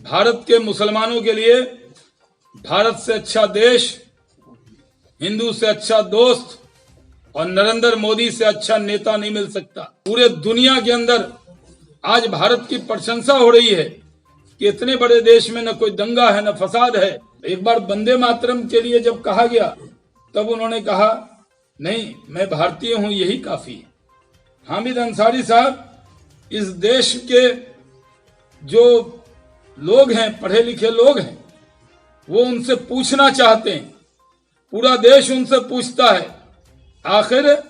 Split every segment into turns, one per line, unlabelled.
भारत के मुसलमानों के लिए भारत से अच्छा देश, हिंदू से अच्छा दोस्त और नरेंद्र मोदी से अच्छा नेता नहीं मिल सकता। पूरे दुनिया के अंदर आज भारत की प्रशंसा हो रही है कि इतने बड़े देश में न कोई दंगा है न फसाद है। एक बार वंदे मातरम के लिए जब कहा गया तब उन्होंने कहा नहीं, मैं भारतीय हूं, यही काफी है। हामिद अंसारी साहब इस देश के जो लोग हैं, पढ़े लिखे लोग हैं, वो उनसे पूछना चाहते हैं, पूरा देश उनसे पूछता है, आखिर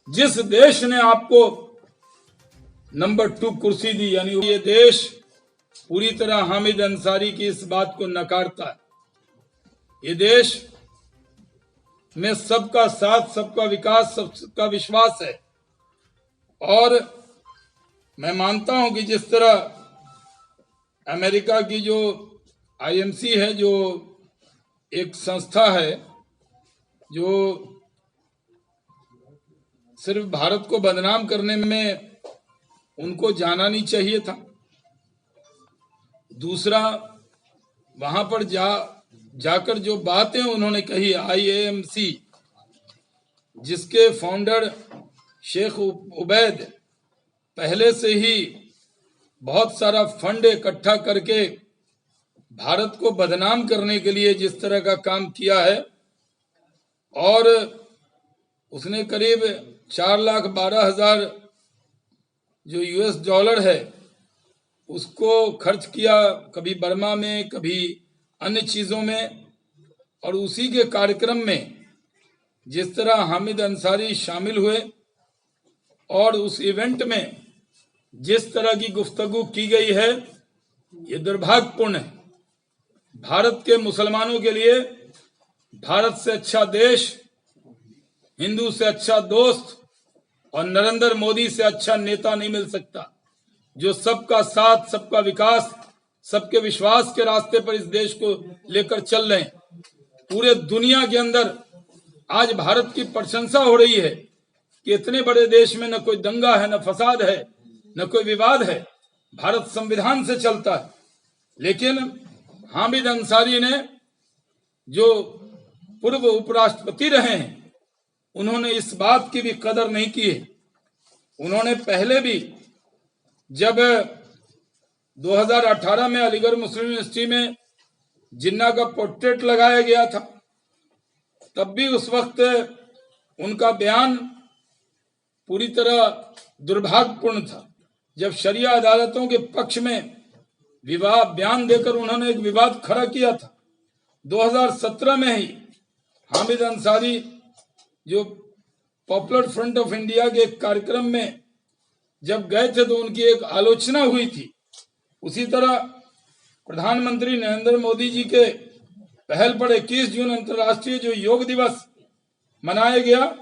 जिस देश ने आपको नंबर 2 कुर्सी दी, यानी ये देश पूरी तरह हामिद अंसारी की इस बात को नकारता है। ये देश में सबका साथ, सबका विकास, सबका विश्वास है। और मैं मानता हूं कि जिस तरह अमेरिका की जो आईएमसी है, जो एक संस्था है जो सिर्फ भारत को बदनाम करने में उनको जाना नहीं चाहिए था। दूसरा, वहां पर जाकर जो बातें उन्होंने कही, आईएमसी जिसके फाउंडर शेख उबैद पहले से ही बहुत सारा फंड इकट्ठा करके भारत को बदनाम करने के लिए जिस तरह का काम किया है, और उसने करीब 4,12,000 जो यूएस डॉलर है उसको खर्च किया, कभी बर्मा में, कभी अन्य चीजों में। और उसी के कार्यक्रम में जिस तरह हामिद अंसारी शामिल हुए और उस इवेंट में जिस तरह की गुफ्तगू की गई है, ये दुर्भाग्यपूर्ण है। भारत के मुसलमानों के लिए भारत से अच्छा देश, हिंदू से अच्छा दोस्त और नरेंद्र मोदी से अच्छा नेता नहीं मिल सकता, जो सबका साथ, सबका विकास, सबके विश्वास के रास्ते पर इस देश को लेकर चल रहे हैं। पूरे दुनिया के अंदर आज भारत की प्रशंसा हो रही है कि इतने बड़े देश में न कोई दंगा है, न फसाद है, न कोई विवाद है। भारत संविधान से चलता है। लेकिन हामिद अंसारी ने, जो पूर्व उपराष्ट्रपति रहे हैं, उन्होंने इस बात की भी कदर नहीं की है। उन्होंने पहले भी जब 2018 में अलीगढ़ मुस्लिम यूनिवर्सिटी में जिन्ना का पोर्ट्रेट लगाया गया था, तब भी उस वक्त उनका बयान पूरी तरह दुर्भाग्यपूर्ण था। जब शरिया अदालतों के पक्ष में बयान देकर उन्होंने एक विवाद खड़ा किया था। 2017 में ही हामिद अंसारी जो पॉपुलर फ्रंट ऑफ इंडिया के एक कार्यक्रम में जब गए थे तो उनकी एक आलोचना हुई थी। उसी तरह प्रधानमंत्री नरेंद्र मोदी जी के पहल पर 21 जून अंतर्राष्ट्रीय जो योग दिवस मनाया गया,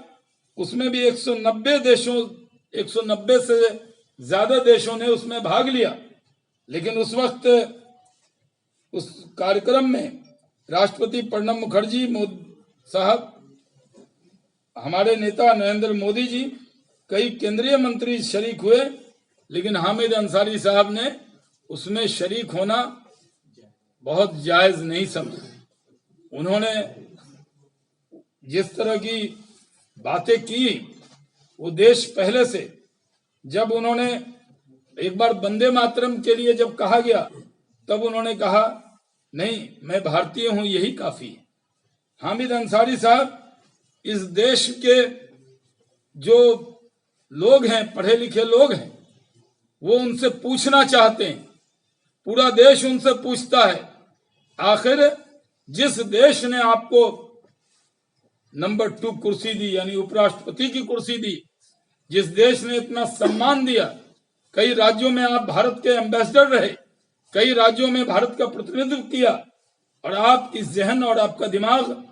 उसमें भी 190 से ज्यादा देशों ने उसमें भाग लिया। लेकिन उस वक्त उस कार्यक्रम में राष्ट्रपति प्रणब मुखर्जी साहब, हमारे नेता नरेंद्र मोदी जी, कई केंद्रीय मंत्री शरीक हुए, लेकिन हामिद अंसारी साहब ने उसमें शरीक होना बहुत जायज नहीं समझा। उन्होंने जिस तरह की बातें की, वो देश पहले से, जब उन्होंने एक बार वंदे मातरम के लिए जब कहा गया तब उन्होंने कहा नहीं, मैं भारतीय हूं, यही काफी है। हामिद अंसारी साहब इस देश के जो लोग हैं, पढ़े लिखे लोग हैं, वो उनसे पूछना चाहते हैं, पूरा देश उनसे पूछता है, आखिर जिस देश ने आपको नंबर 2 कुर्सी दी, यानी उपराष्ट्रपति की कुर्सी दी, जिस देश ने इतना सम्मान दिया, कई राज्यों में आप भारत के एम्बेसडर रहे, कई राज्यों में भारत का प्रतिनिधित्व किया, और आपकी जहन और आपका दिमाग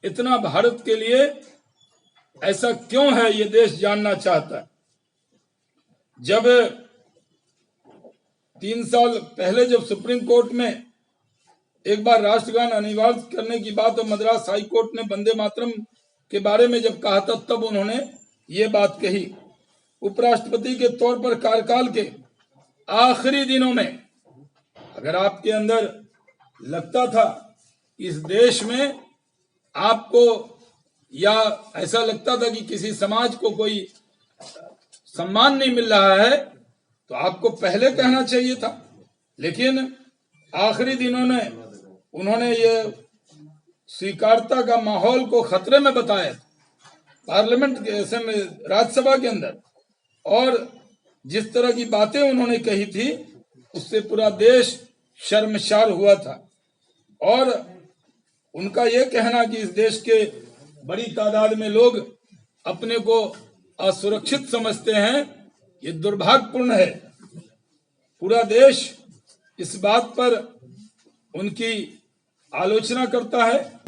इतना भारत के लिए ऐसा क्यों है, ये देश जानना चाहता है। जब 3 साल पहले जब सुप्रीम कोर्ट में एक बार राष्ट्रगान अनिवार्य करने की बात और मद्रास हाई कोर्ट ने वंदे मातरम के बारे में जब कहा था, तब उन्होंने ये बात कही। उपराष्ट्रपति के तौर पर कार्यकाल के आखिरी दिनों में अगर आपके अंदर लगता था इस देश में आपको, या ऐसा लगता था कि किसी समाज को कोई सम्मान नहीं मिल रहा है, तो आपको पहले कहना चाहिए था। लेकिन आखिरी दिनों में उन्होंने ये स्वीकारता का माहौल को खतरे में बताया पार्लियामेंट के ऐसे में, राज्यसभा के अंदर, और जिस तरह की बातें उन्होंने कही थी उससे पूरा देश शर्मसार हुआ था। और उनका यह कहना कि इस देश के बड़ी तादाद में लोग अपने को असुरक्षित समझते हैं, ये दुर्भाग्यपूर्ण है। पूरा देश इस बात पर उनकी आलोचना करता है।